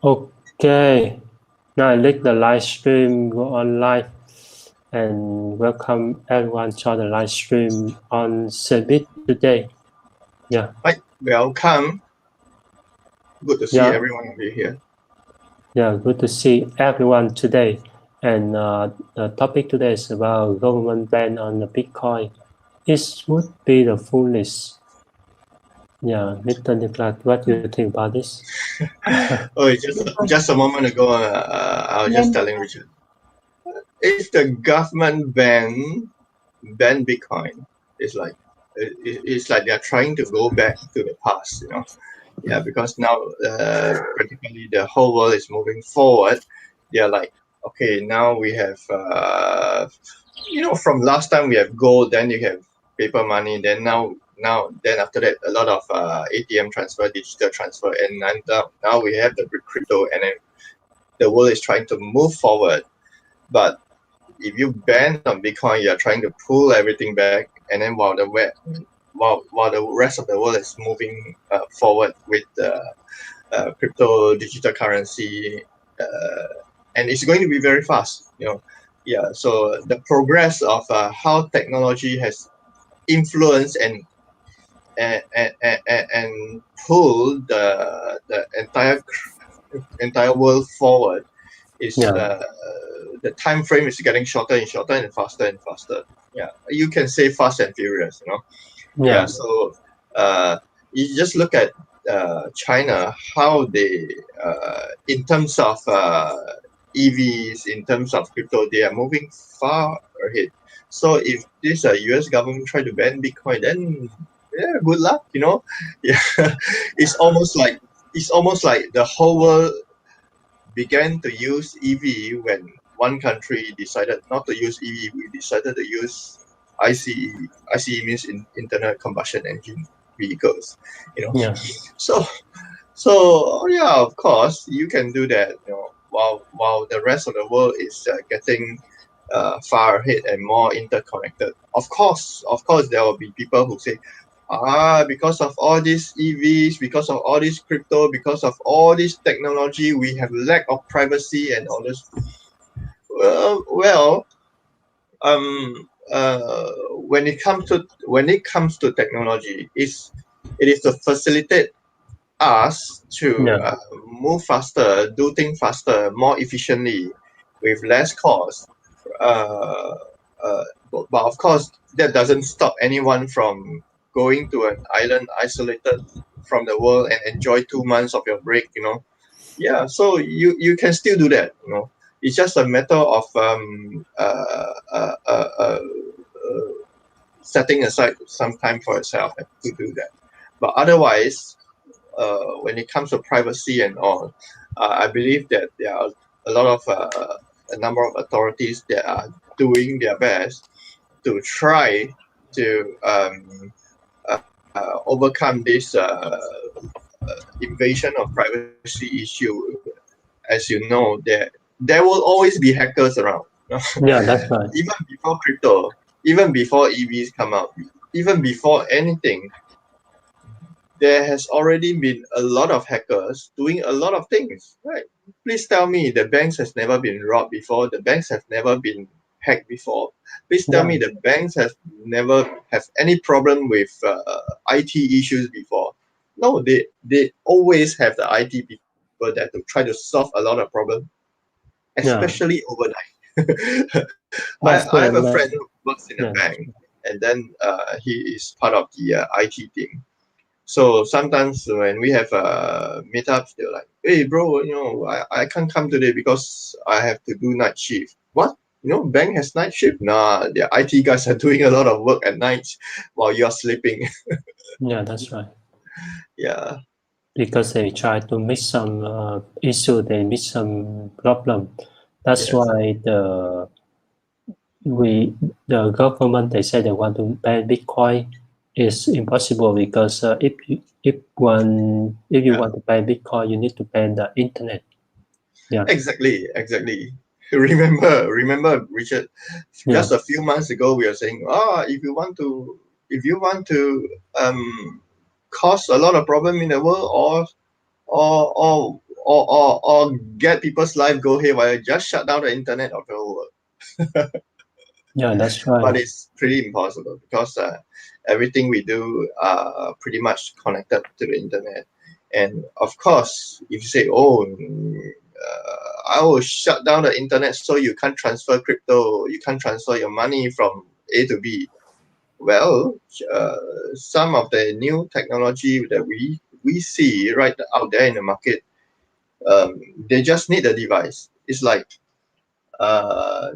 Okay, now let the live stream go on live and welcome everyone to the live stream on Xeonbit today. Yeah. Hi, welcome. Good to see Yeah, everyone of you here. yeah, good to see everyone today. And the topic today is about government ban on the Bitcoin. It would be the foolish. Yeah, Mr. Nicholas, what do you think about this? Oh, just a moment ago, I was just telling Richard, if the government ban Bitcoin, it's like they're trying to go back to the past, you know. Yeah, because now practically the whole world is moving forward. They're like, okay, now we have from last time we have gold, then you have paper money, then then after that a lot of ATM transfer, digital transfer, and now we have the crypto, and then the world is trying to move forward. But if you ban on Bitcoin, you're trying to pull everything back, and then while the rest of the world is moving forward with crypto digital currency, and it's going to be very fast, you know. Yeah, so the progress of how technology has influenced and pulled the entire world forward is Yeah, the time frame is getting shorter and shorter and faster and faster. Yeah, you can say fast and furious, you know. Yeah, yeah, so you just look at China, how they, in terms of EVs, in terms of crypto, they are moving far ahead. So if this US government try to ban Bitcoin, then yeah, good luck, you know. Yeah, it's almost like the whole world began to use EV when one country decided not to use EV. We decided to use ICE. ICE means internal combustion engine vehicles. You know, yeah, so so yeah, of course you can do that. You know, while the rest of the world is getting far ahead and more interconnected. Of course, there will be people who say, because of all these EVs, because of all this crypto, because of all this technology, we have lack of privacy and all this. Well, when it comes to technology, it is to facilitate us to yeah, move faster, do things faster, more efficiently, with less cost. Uh, but of course, that doesn't stop anyone from going to an island isolated from the world and enjoy 2 months of your break. You know, yeah. So you can still do that. You know, it's just a matter of setting aside some time for yourself to do that. But otherwise, when it comes to privacy and all, I believe that there are a lot of a number of authorities that are doing their best to try to overcome this invasion of privacy issue. As you know, there will always be hackers around. yeah, that's right. Even before crypto, even before EVs come out, even before anything, there has already been a lot of hackers doing a lot of things, right? Please tell me the banks has never been robbed before. The banks have never been hacked before. Please tell Yeah, me the banks have never have any problem with IT issues before. No, they always have the IT people there to try to solve a lot of problems, yeah, especially overnight. I that's have a the friend who main. works in a Yeah, bank, and then he is part of the IT team. So sometimes when we have meetups, they're like, "Hey, bro, I can't come today because I have to do night shift." What? Bank has night shift? Nah, the IT guys are doing a lot of work at night while you're sleeping. yeah, that's right. Yeah, Because they try to make some issue, they make some problem. That's yes, why we the government they say they want to ban Bitcoin is impossible because if you yeah, want to ban Bitcoin, you need to ban the internet. Yeah, exactly. Remember, Richard. yeah, Just a few months ago, we were saying, if you want to cause a lot of problem in the world, or or get people's life go haywire, just shut down the internet of the whole world. Yeah, that's right. But it's pretty impossible because everything we do are pretty much connected to the internet. And of course, if you say, oh, I will shut down the internet so you can't transfer crypto, you can't transfer your money from A to B. Well, some of the new technology that we see right out there in the market, they just need a device. It's like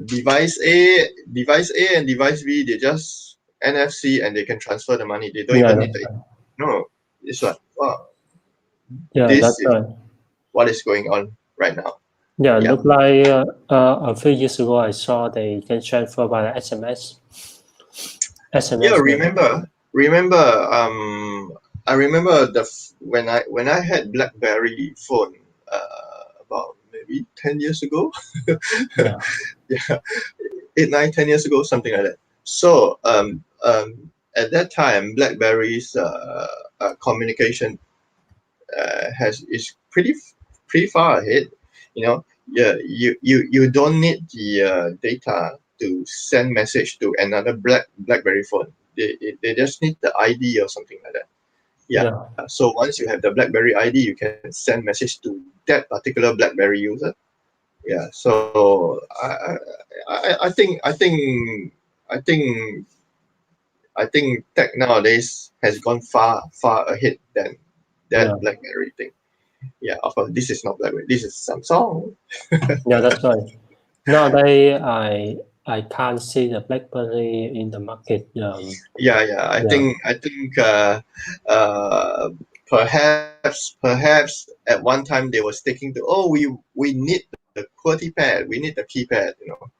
device A and device B, they just NFC and they can transfer the money. They don't Yeah, even need that's the right. no. It's like, wow, Yeah, this that's is right. what is going on right now. Yeah, Yeah. look like a few years ago I saw they can transfer by SMS. Yeah, SMS. I remember when I had BlackBerry phone about maybe 10 years ago. Yeah, Yeah, 8, 9, 10 years ago, something like that. So at that time, BlackBerry's communication is pretty far ahead. You know, yeah, you don't need the data to send message to another BlackBerry phone. They just need the ID or something like that. Yeah. yeah, So once you have the BlackBerry ID, you can send message to that particular BlackBerry user. Yeah. So I think tech nowadays has gone far ahead than that yeah, BlackBerry thing. Yeah, of course, this is not BlackBerry. This is Samsung. yeah. That's right. Nowadays, I can't see the BlackBerry in the market. Yeah. I Yeah, think perhaps at one time they were sticking to, oh, we need the QWERTY pad, we need the keypad, you know.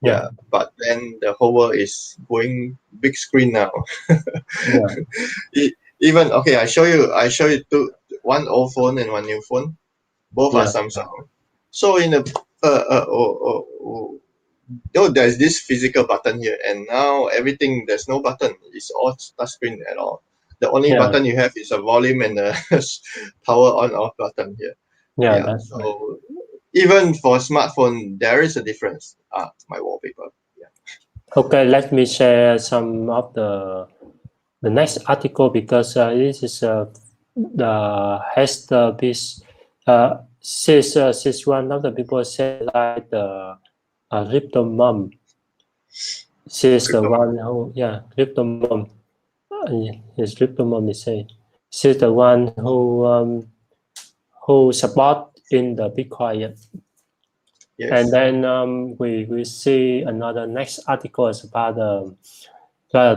yeah, Yeah, but then the whole world is going big screen now. yeah, Even okay, I show you one old phone and one new phone. Both are yeah, Samsung. So in the there's this physical button here, and now everything there's no button. It's all touchscreen at all. The only yeah, button you have is a volume and the power on off button here. yeah. Yeah. That's right. So even for smartphone, there is a difference. My wallpaper. Yeah. Okay, let me share some of the next article because this is the Hester Peirce. She's one of the people say like the crypto mom. She's the Crypto. one who crypto mom. His crypto mom they say she's the one who support in the Bitcoin. And Yes. then we see another next article is about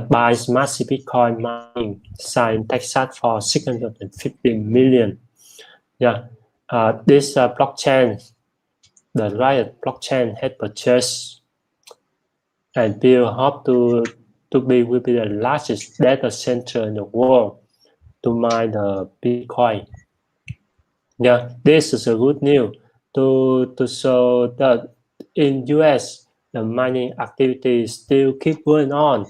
buys massive Bitcoin mining sign Texas for 650 million. Yeah, this blockchain, the Riot blockchain had purchased and built hope to be will be the largest data center in the world to mine the Bitcoin. Yeah, this is a good news to show that in US the mining activity still keep going on.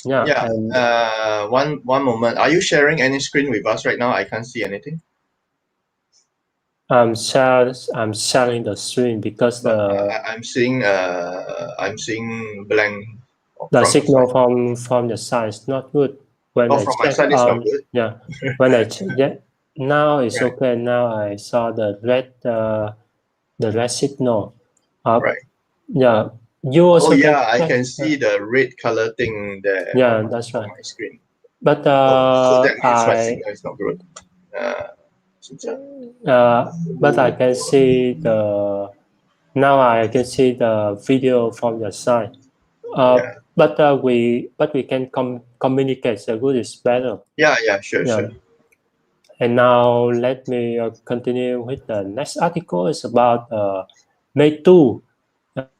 Yeah, Yeah. and One moment. Are you sharing any screen with us right now? I can't see anything. I'm sharing the screen because But I'm seeing blank the from your side. signal from the side is not good. When Oh, I from my check side, it's not on good. when I check now it's Right. okay. Now I saw the red signal. Right. Yeah, you Oh also can yeah, I check. can see the red color thing there Yeah, that's on right. my screen. But Oh, so that means my I signal is not good. Uh, but I can see now I can see the video from your side. yeah. But we can communicate. So good is better. Yeah. Sure. Yeah. And now let me continue with the next article. Is about May 2.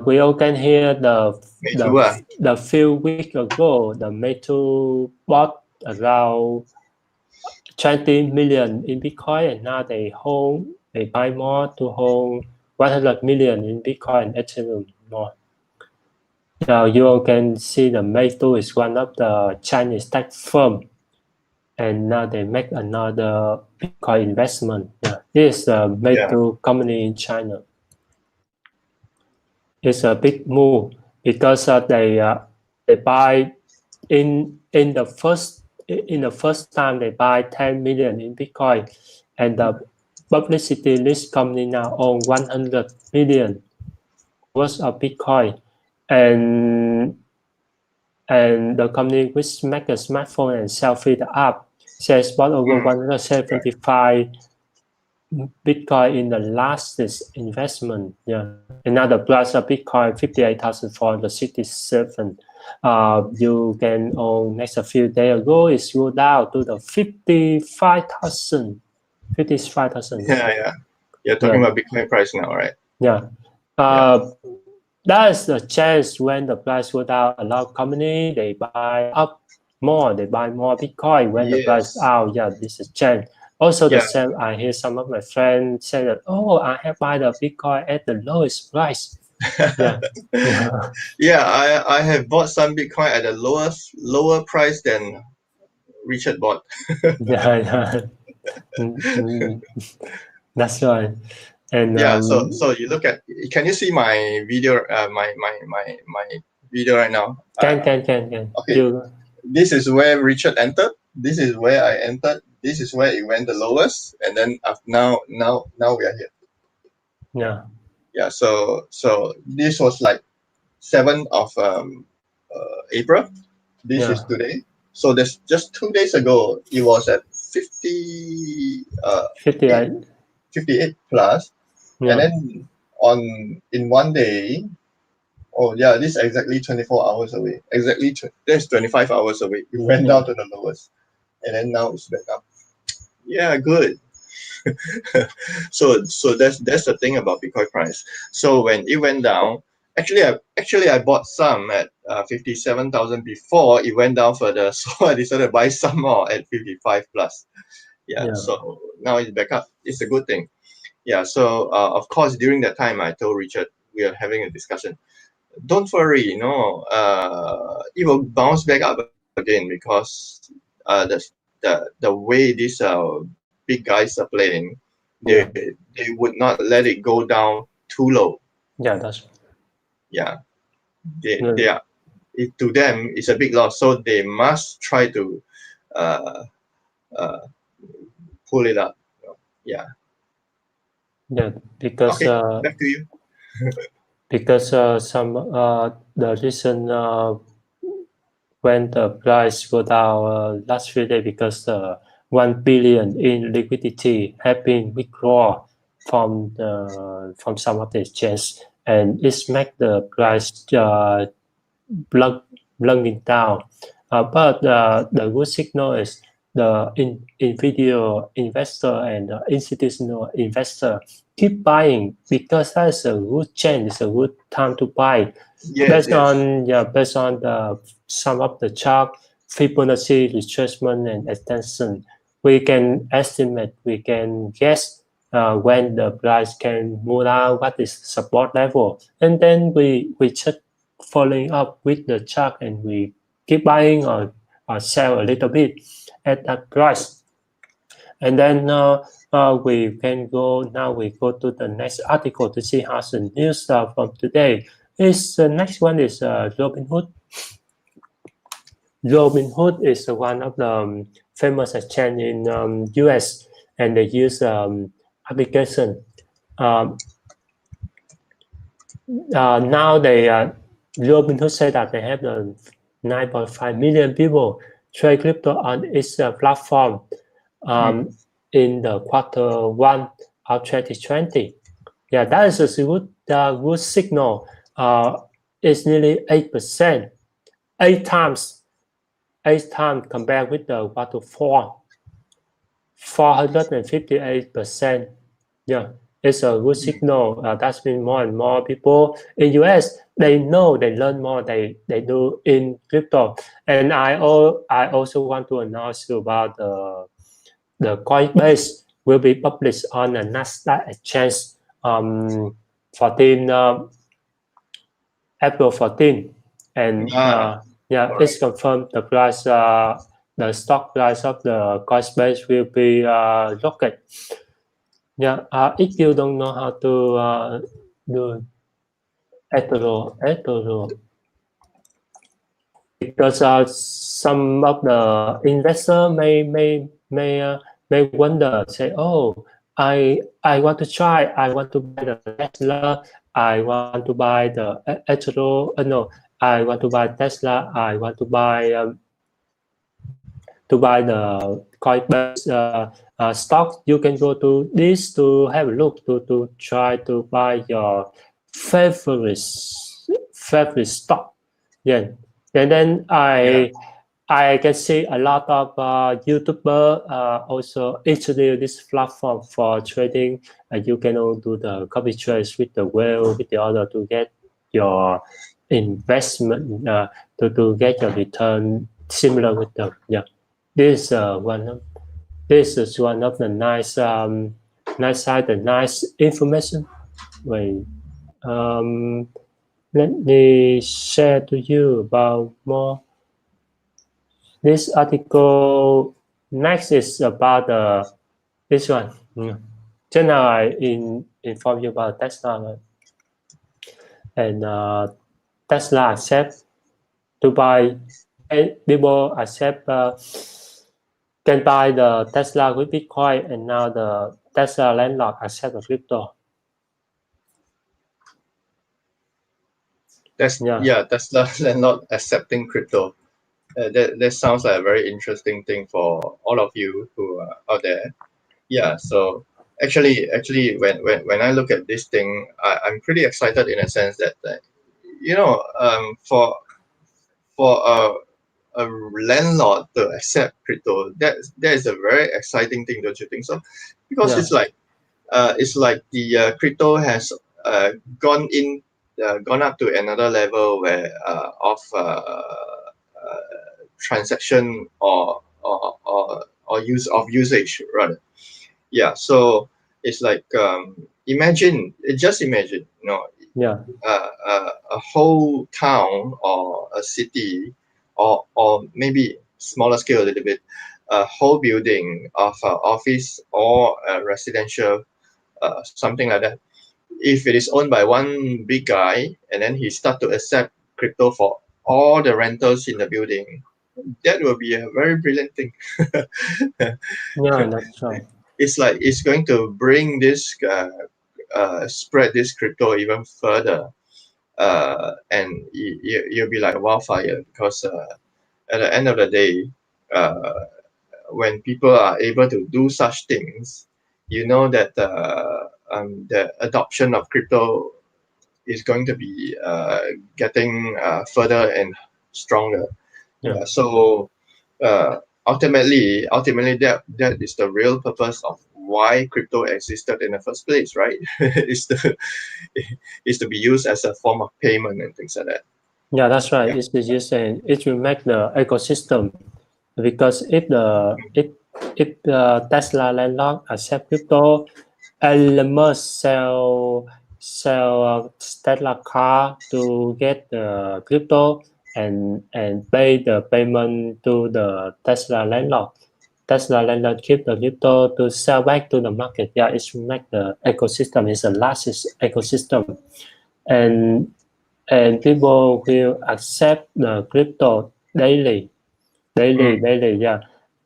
We all can hear Me too. the few weeks ago the May 2 bought around 20 million in Bitcoin, and now they buy more to hold 100 million in Bitcoin and Ethereum more. Now you all can see the May 2 is one of the Chinese tech firm and now they make another Bitcoin investment. Yeah, this is a major company in China. It's a big move because they buy in the first time they buy 10 million in Bitcoin, and the publicity list company now own 100 million worth of Bitcoin, and the company which make a smartphone and selfie the app says bought over 175 Bitcoin in the last investment. Yeah, another price of Bitcoin 58,467. You can own next a few days ago it's go down to the 55,000. 55,000. Yeah. You're talking about Bitcoin price now, right? Yeah. That's the chance when the price go down. A lot of company they buy up more. They buy more Bitcoin when the price out. Yeah, this is chance. Also, the same. I hear some of my friends say that, oh, I have buy the Bitcoin at the lowest price. Yeah. I have bought some Bitcoin at a lower price than Richard bought. That's right. And so you look at. Can you see my video? My video right now. Can. Okay. This is where Richard entered. This is where I entered. This is where it went the lowest, and then now we are here. Yeah. So this was like 7th of April. This is today. So there's just 2 days ago, it was at 58 plus, and then in 1 day. Oh yeah, this is exactly 24 hours away. Exactly, that's 25 hours away. It went down to the lowest, and then now it's back up. Yeah, good. so that's the thing about Bitcoin price. So when it went down, actually I bought some at 57,000 before it went down further. So I decided to buy some more at 55 plus. Yeah. So now it's back up. It's a good thing. Yeah. So of course during that time I told Richard we are having a discussion. Don't worry, it will bounce back up again because the way these big guys are playing, they would not let it go down too low. Yeah, that's. Yeah, they are. To them, it's a big loss, so they must try to pull it up. Yeah. Yeah, because back to you. Because some the reason when the price go down last few days because 1 billion in liquidity have been withdrawn from some of the exchange, and it's make the price blunting down. But the good signal is the individual investor and the institutional investor keep buying because that's a good chance. It's a good time to buy. Based on the some of the chart, Fibonacci retracement and extension, we can estimate, we can guess when the price can move out, what is support level, and then we just following up with the chart and we keep buying or sell a little bit at that price. And then we can go, now we go to the next article to see how the news from today. The next one is Robinhood. Robinhood is one of the famous exchange in US, and they use application. Now Robinhood said that they have 9.5 million people trade crypto on its platform in the Q1 of 2020. Yeah, that is a good signal. It's nearly 8%, 8 times compared with the Q4, 458%. Yeah. It's a good signal. That's been more and more people in US. They know, they learn more. They do in crypto. And I also want to announce you about the Coinbase will be published on the Nasdaq exchange 14 April 14, and it's confirmed the price the stock price of the Coinbase will be rocket. Yeah, if you don't know how to do eToro, because some of the investor may wonder, say, oh, I want to try, I want to buy the Tesla, I want to buy the eToro, no, I want to buy Tesla, I want to buy the Coinbase stock. You can go to this to have a look to try to buy your favorite favorite stock. Yeah, and then I can see a lot of YouTuber also introduce this platform for trading. You can all do the copy trades with the whale, with the other to get your investment to get your return similar with them. Yeah, this this is one of the nice side, the nice information. Wait, um, let me share to you about more. This article next is about this one. Just now I inform you about Tesla, right? And Tesla accept to buy. People accept can buy the Tesla with Bitcoin, and now the Tesla landlord accept the crypto. Tesla landlord accepting crypto. That sounds like a very interesting thing for all of you who are out there. Yeah, so actually when I look at this thing, I'm pretty excited in a sense that for a landlord to accept crypto, that is a very exciting thing, don't you think so? Because Yeah. it's like the crypto has gone up to another level where of transaction or usage rather. Yeah, so it's like just imagine, Yeah. a whole town or a city or maybe smaller scale a little bit, a whole building of office or residential, something like that. If it is owned by one big guy and then he start to accept crypto for all the rentals in the building, that will be a very brilliant thing. Yeah, that's right. It's like it's going to bring this spread this crypto even further, and you'll be like wildfire because at the end of the day, when people are able to do such things, you know that the adoption of crypto is going to be getting further and stronger. Yeah. So ultimately, that is the real purpose of why crypto existed in the first place, right? is to be used as a form of payment and things like that. Yeah, that's right. It's just saying it will make the ecosystem, because if the Tesla landlord accept crypto, Elon Musk sell Tesla car to get the crypto and pay the payment to the Tesla landlord. Tesla landlord keep the crypto to sell back to the market. Yeah, it will make the ecosystem is the largest ecosystem, and people will accept the crypto daily. Yeah,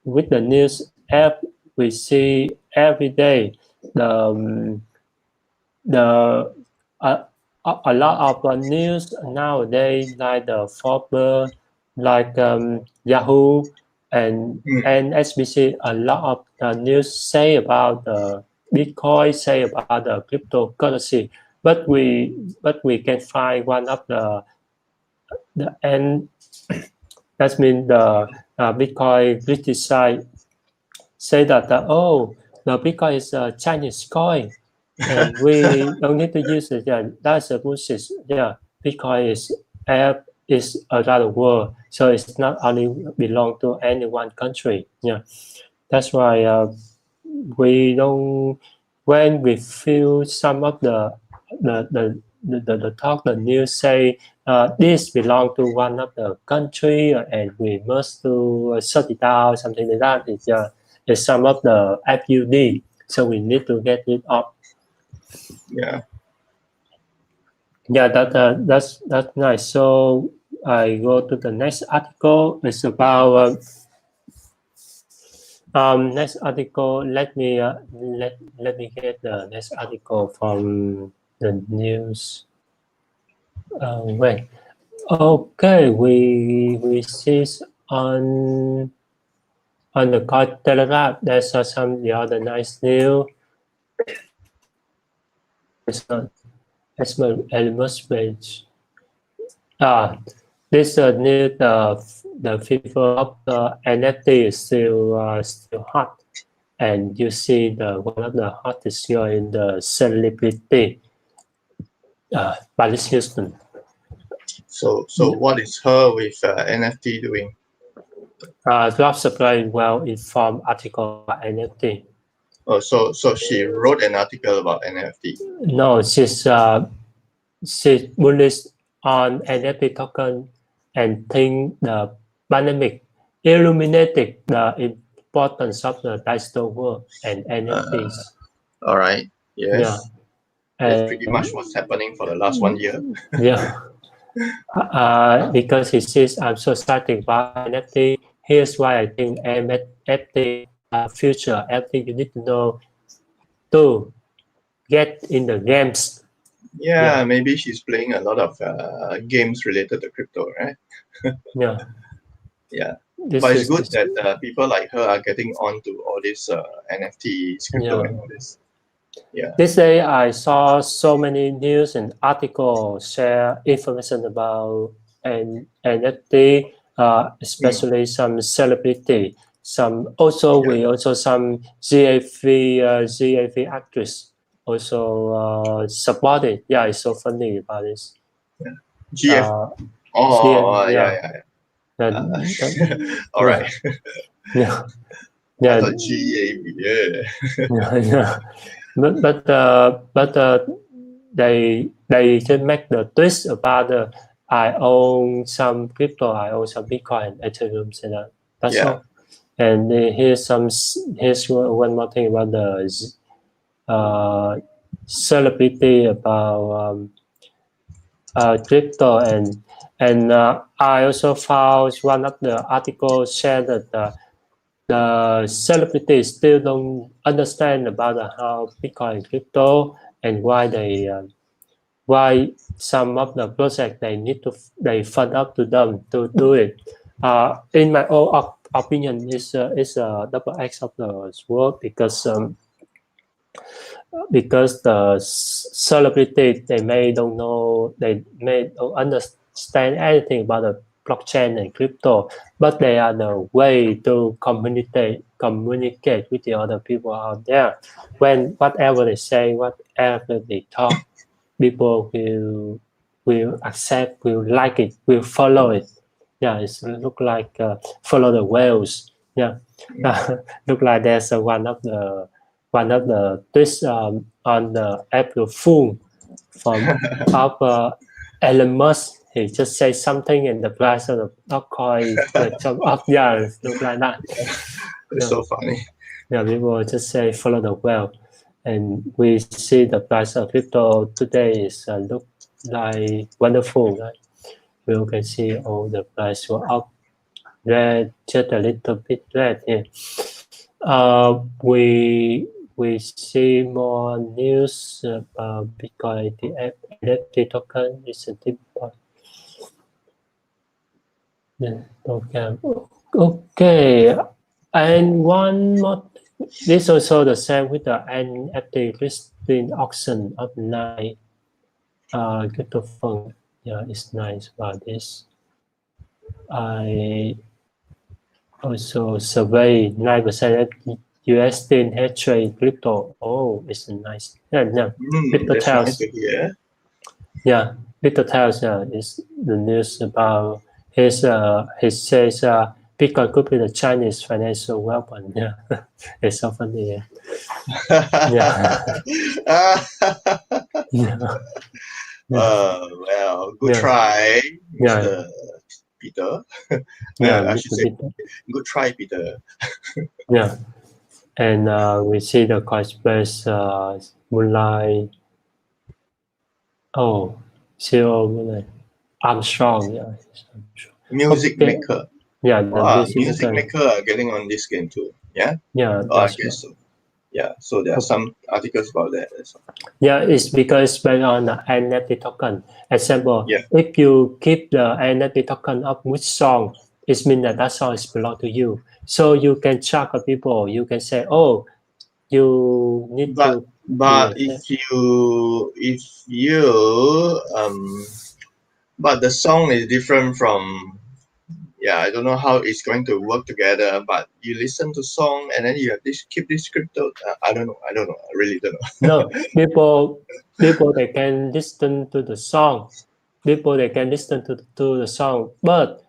with the news app we see every day, the the a lot of news nowadays, like the Forbes, like Yahoo and SBC. A lot of news say about the Bitcoin, say about the cryptocurrency, but we can find one of the end. That means the Bitcoin criticize, say that oh, the Bitcoin is a Chinese coin and we don't need to use it. Yeah, that's a bullshit. Yeah, Bitcoin is around the world, so it's not only belong to any one country. Yeah, that's why we don't, when we feel some of the the news say this belong to one of the country and we must to shut it down, something like that. It's some of the FUD, so we need to get it off. Yeah. Yeah, that's nice. So I go to the next article. It's about next article. Let me get the next article from the news. Wait. Okay, we see on the T.e.l.e.g.r.a.m. There's some the other nice news. It's Elmer's page. This new the fever of the NFT is still hot, and you see the one of the hottest here in the celebrity, Paris Hilton. So what is her with NFT doing? Drop supply well-informed article about NFT. Oh, so she wrote an article about NFT. No, she's bullish on NFT token and think the pandemic illuminated the importance of the digital world and NFTs. All right. Yes. Yeah. That's pretty much what's happening for the last 1 year. Yeah. Because he says I'm so excited about NFT. Here's why I think NFT future. Everything you need to know to get in the games. Yeah, maybe she's playing a lot of games related to crypto, right? Yeah. Yeah. But it's good that people like her are getting onto all this NFTs, crypto, and all this. Yeah. This day I saw so many news and articles share information about NFT, especially some celebrity. Some also we also some GAV actress also supported. Yeah, it's so funny about this. Yeah. All right. Yeah. I thought GAV. Yeah. But they just make the twist about I own some crypto, I own some Bitcoin, Ethereum, and that's all. And here's one more thing about the celebrity about crypto and I also found one of the articles shared that the celebrities still don't understand about how Bitcoin and crypto and why some of the project they fund up to them to do it. In my own opinion, it's a double edged of the sword because the celebrity they may don't understand anything about the blockchain and crypto, but they are the way to communicate with the other people out there. When whatever they say, whatever they talk, people will accept, will like it, will follow it. Yeah, it look like follow the whales. Yeah, look like there's one of the twists on the April Fool from Elon Musk. He just say something and the price of the Bitcoin jump up. Yeah, look like that. It's so funny. Yeah, people just say follow the whale, and we see the price of crypto today is look like wonderful. Right? We can see all the price were up, red, just a little bit red here. We see more news about Bitcoin NFT token recently. Okay, and one more. This also the same with the NFT listing auction of 9 crypto fund. Yeah, it's nice about this. I also survey 9% USD head trade crypto. Oh, it's nice. Yeah. That's nice to hear. Yeah, T.e.l.e.g.r.a.m. is the news about he says Bitcoin could be the Chinese financial weapon. Yeah, it's so funny. Yeah. Well, good Yeah. try, Yeah. Mr. Peter. Yeah. I should say, good try, Peter. Yeah. And we see the Coinbase Moonlight. Oh, Xeonbit Armstrong. Yeah. Music Okay. maker. Yeah. The Wow, music music maker. maker are getting on this game too. Yeah. Yeah. Oh, I That's right. guess so. Yeah. So there are some articles about that as well. Yeah, it's because based on the NFT token. Example, Yeah. if you keep the NFT token of which song, it means that that song is belong to you. So you can track people. You can say, oh, you need But to be but like that. if you but the song is different from, yeah, I don't know how it's going to work together, but you listen to song and then you have this keep this crypto. I don't know. I really don't know. No, people they can listen to the song. People they can listen to the song, but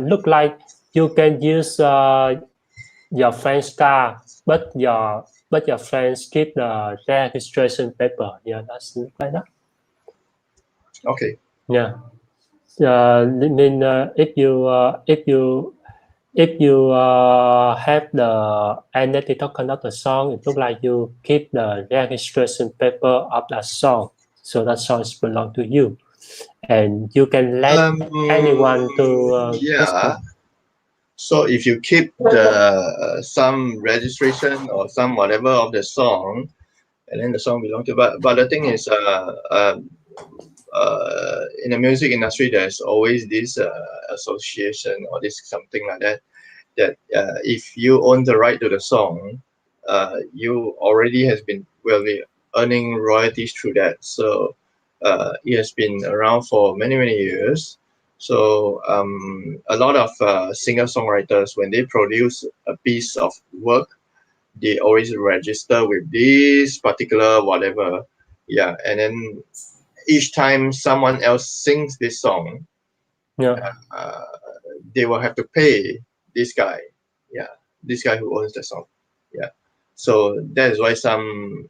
look like you can use your friend's car, but your friends keep the registration paper. Yeah, that's like that. Okay. Yeah. I mean, if you have the identity token of the song, it look like you keep the registration paper of that song, so that song belong to you, and you can let Um. anyone to Yeah. listen. So if you keep the some registration or some whatever of the song, and then the song belong to, but the thing is, in the music industry, there's always this association or this something like that. That if you own the right to the song, you already has been will be earning royalties through that. So it has been around for many years. So a lot of singer songwriters, when they produce a piece of work, they always register with this particular whatever. Yeah, and then each time someone else sings this song, Yeah, uh, they will have to pay this guy. Yeah, this guy who owns the song. Yeah, so that is why some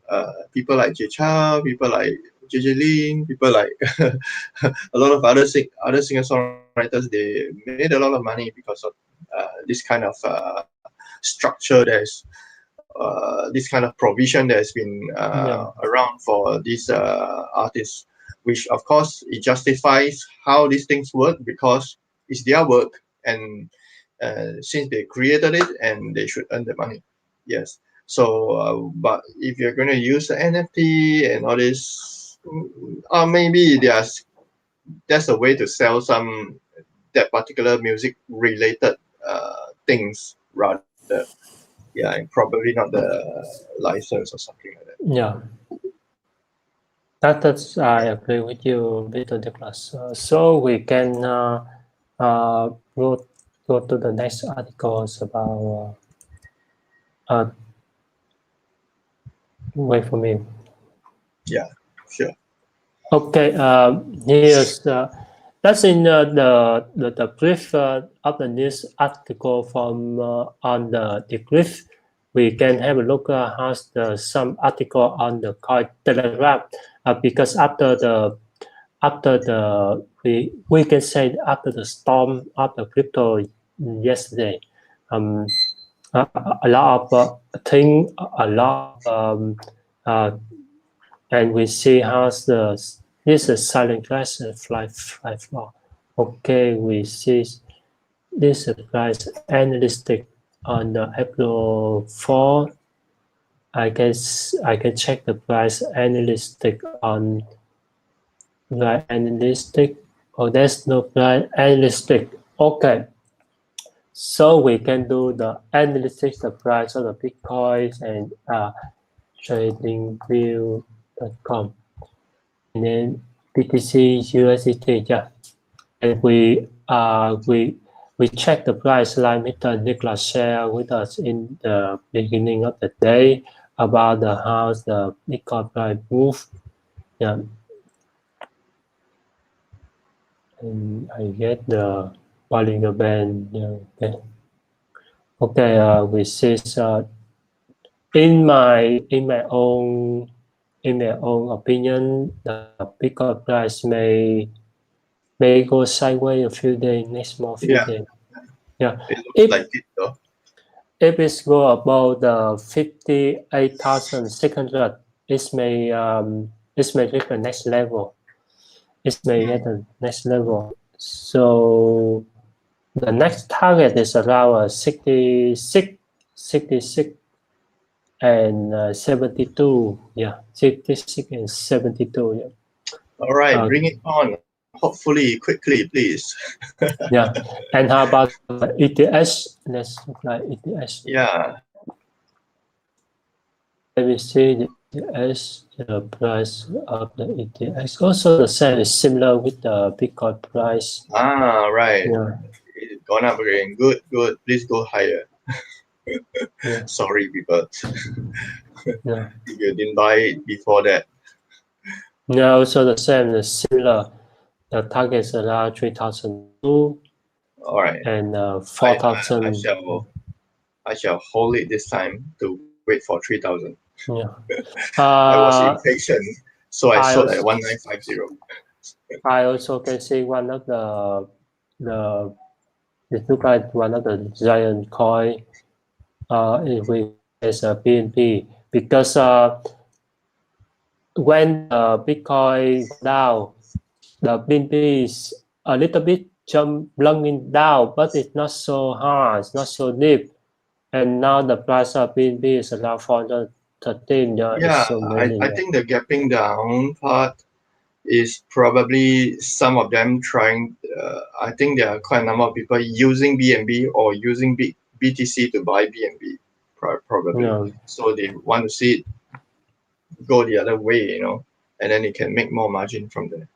people like J.e.l.e.g.r.a.m, people like J.J. Lin, people like a lot of other singer songwriters, they made a lot of money because of this kind of structure. There's this kind of provision that has been yeah, around for these artists, which of course it justifies how these things work because it's their work, and since they created it and they should earn the money. Yes. So, but if you're going to use the NFT and all this, maybe that's a way to sell some that particular music related things rather. Yeah, and probably not the license or something like that. yeah. That's I agree with you, Mr. Douglas. So we can go to the next articles about. Wait for me. Yeah, sure. Okay. Here's that's in the brief of the news article from on the brief. We can have a look at some article on the coin Telegram because after the we can say after the storm of the crypto yesterday, um, a lot of thing, a lot of uh, and we see how this is silent class fly floor. Okay, we see this price analytic on the April 4. I can check the price analytic on price analytic. Oh, there's no price analytic. Okay, so we can do the analytics, the price of the bitcoins and tradingview.com. And then BTC USDT, yeah. And we check the price like Mr. Nicholas shared with us in the beginning of the day about the how the Bitcoin price move. Yeah. And I get the Bollinger Band. Yeah, okay. Okay, we see in my own in my own opinion, the Bitcoin price may go sideways a few days, next more few days. Yeah. It looks like it though. If it go above the 58,600, it may reach the next level. It may get the next level. So the next target is around 66 and 72. Yeah, 66 and 72. Yeah. All right, bring it on. Hopefully, quickly, please. Yeah. And how about ETH? Let's apply ETH. Yeah. Let me see the ETH, the price of the ETH. Also, the same is similar with the Bitcoin price. Ah, right. Yeah. It's gone up again. Good, good. Please go higher. Yeah. Sorry, people. Yeah. If you didn't buy it before that. Yeah, also the same is similar. The target is around 3,002 All right. and 4,000. I shall hold it this time to wait for 3,000. Yeah. I was impatient, so I sold at 1950. I also can see one of the it look like one of the giant coin is a BNB because when Bitcoin down, the BNB is a little bit jumping down, but it's not so hard, it's not so deep. And now the price of BNB is around 413. Yeah, So many. I think the gapping down part is probably some of them trying. I think there are quite a number of people using BNB or using BTC to buy BNB, probably. Yeah. So they want to see it go the other way, and then you can make more margin from there.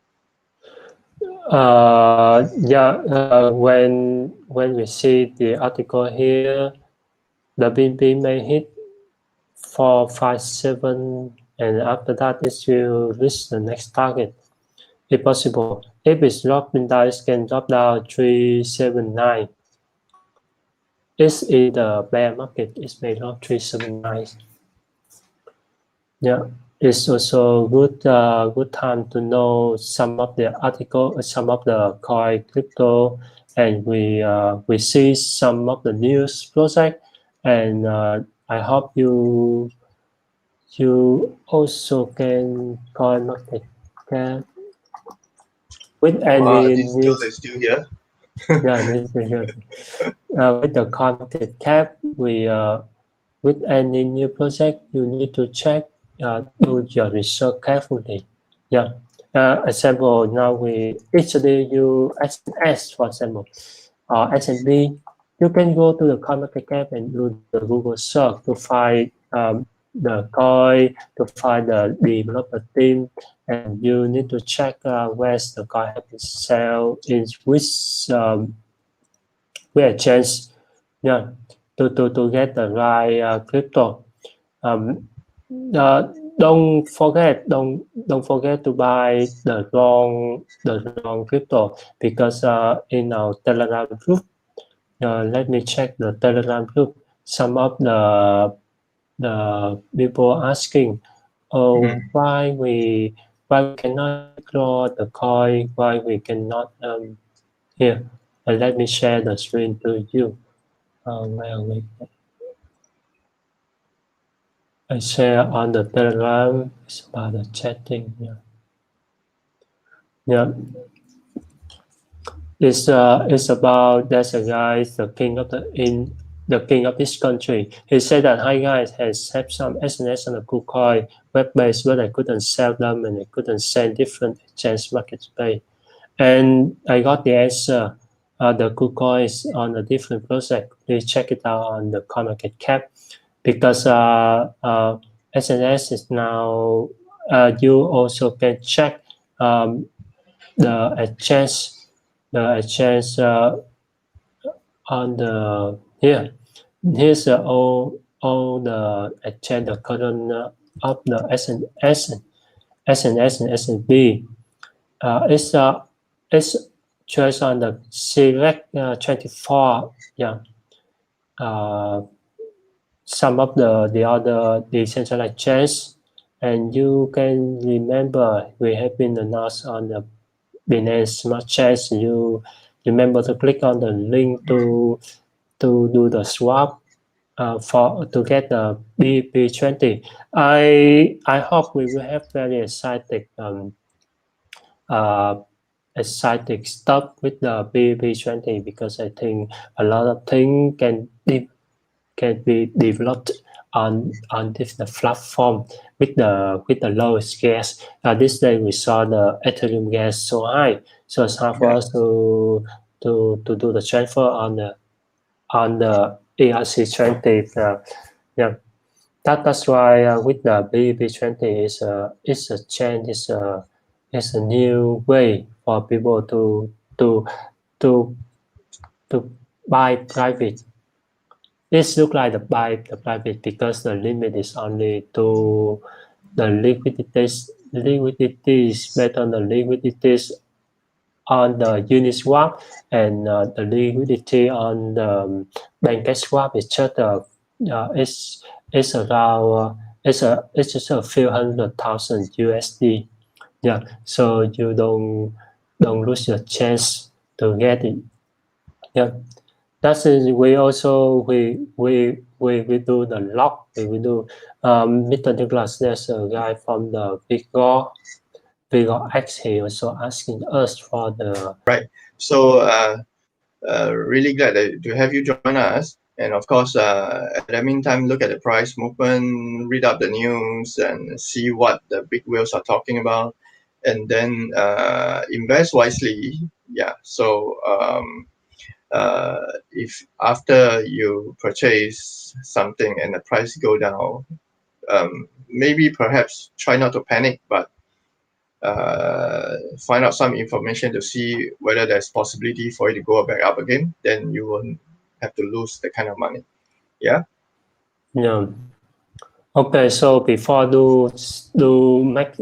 When we see the article here, the BNB may hit 457, and after that it will reach the next target if possible. If it's dropping down, it can drop down 379. It's in the bear market, it may drop 379. Yeah, it's also good time to know some of the article, some of the coin crypto, and we see some of the news project, and I hope you also can coin market cap with any Digital news. is still here. Yeah, with the coin market cap, with any new project, you need to check, do your research carefully. Yeah. Example, now we easily use SNS, for example, or S&P. You can go to the coin market cap and do the Google search to find the coin, to find the developer team, and you need to check where's the coin has been sell in which exchange. Yeah, to get the right crypto. Don't forget to buy the wrong crypto, because in our Telegram group, let me check the Telegram group. Some of the people asking, why we cannot draw the coin, why we cannot here. Let me share the screen to you. I share on the Telegram. It's about the chatting. Yeah. It's about there's a guy, the king of this country. He said that, hi guys, have some SNS on the KuCoin web base, but I couldn't sell them and I couldn't send different exchange marketplace. And I got the answer. The KuCoin is on a different project. Please check it out on the CoinMarketCap, because SNS is now, you also can check the exchange on the here. Here's all the exchange, the current of the SNS and S&P. It's choice on the select 24. Yeah. Some of the other decentralized exchange And you can remember we have been announced on the Binance Smart Chains. You remember to click on the link to do the swap for to get the BP20. I hope we will have very uh, exciting stuff with the BP20 because I think a lot of things can be developed on this the platform with the lowest gas. This day we saw the Ethereum gas so high, so it's hard for us to do the transfer on the ERC20. Yeah, that's why with the BB20 is a change, is a new way for people to to buy private. This look like the private because the limit is only to the liquidity is based on the liquidities on the Uniswap, and the liquidity on the PancakeSwap is just it's around it's just a few 100,000 USD. Yeah, so you don't lose your chance to get it. Yeah, that's it. We also we do the lock. We do Mr. Douglas. There's a guy from the Big X. He also asking us for the Right. So really glad to have you join us. And of course, at the meantime, look at the price movement, read up the news, and see what the big whales are talking about, and then invest wisely. Yeah. So if after you purchase something and the price go down, maybe perhaps try not to panic, but find out some information to see whether there's possibility for it to go back up again, then you won't have to lose that kind of money. Yeah. yeah. Okay, so before do make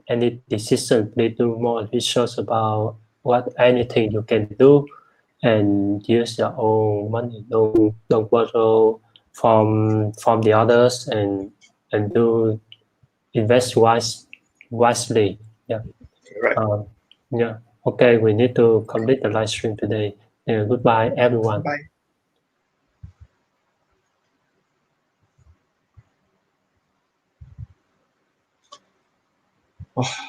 any decision, please do more research about what anything you can do and use your own money. Don't borrow from the others and do invest wisely. Yeah. Right. Um, yeah. Okay, we need to complete the live stream today. Goodbye, everyone. Bye. Oh.